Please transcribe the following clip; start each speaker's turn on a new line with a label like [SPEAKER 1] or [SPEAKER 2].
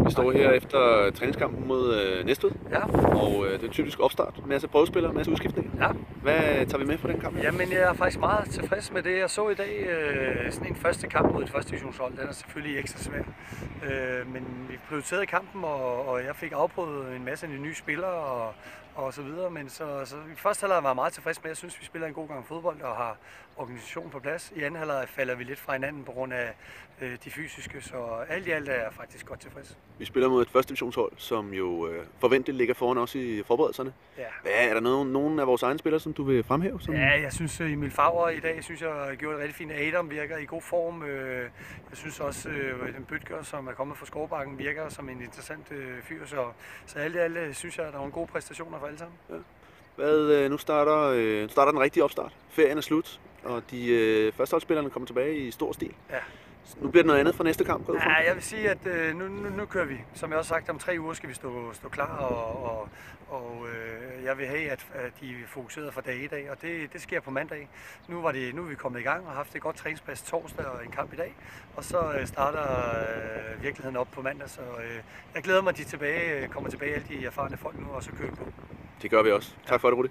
[SPEAKER 1] Vi står her efter træningskampen mod Næstved,
[SPEAKER 2] Ja.
[SPEAKER 1] og det er typisk opstart. Masse prøvespillere, masse udskiftninger.
[SPEAKER 2] Ja.
[SPEAKER 1] Hvad tager vi med fra den kamp?
[SPEAKER 2] Jamen, jeg er faktisk meget tilfreds med det, jeg så i dag. Sådan en første kamp mod et første divisionshold, den er selvfølgelig ekstra svær. Men vi prioriterede kampen, og jeg fik afprøvet en masse af de nye spillere og så videre. Men så i første halvleg var jeg meget tilfreds med. Jeg synes, vi spiller en god gang fodbold og har organisationen på plads. I anden halvleg falder vi lidt fra hinanden på grund af de fysiske, så alt i alt er jeg faktisk godt tilfreds.
[SPEAKER 1] Vi spiller mod et første divisionshold, som jo forventeligt ligger foran os i forberedelserne.
[SPEAKER 2] Ja.
[SPEAKER 1] Er der nogen af vores egne spillere, som du vil fremhæve?
[SPEAKER 2] Ja, jeg synes Emil Favre i dag jeg gjorde det rigtig fint. Adam virker i god form. Jeg synes også, den Bøtger, som er kommet fra Skovbakken, virker som en interessant fyr. Så alt i alt synes jeg, at der er nogle gode præstationer for alle sammen.
[SPEAKER 1] Ja. Nu starter den rigtige opstart. Ferien er slut, og de førsteholdsspillerne kommer tilbage i stor stil.
[SPEAKER 2] Ja.
[SPEAKER 1] Nu bliver det noget andet fra næste kamp.
[SPEAKER 2] Ja, jeg vil sige, at nu kører vi. Som jeg også sagt, om 3 uger skal vi stå klar, og jeg vil have, at de er fokuseret fra dag 1 af, og det sker på mandag. Nu er vi kommet i gang og har haft et godt træningspas torsdag og en kamp i dag, og så starter virkeligheden op på mandag, så jeg glæder mig, at de kommer tilbage, alle de erfarne folk nu, og så kører vi på.
[SPEAKER 1] Det gør vi også. Tak for det, Rudi.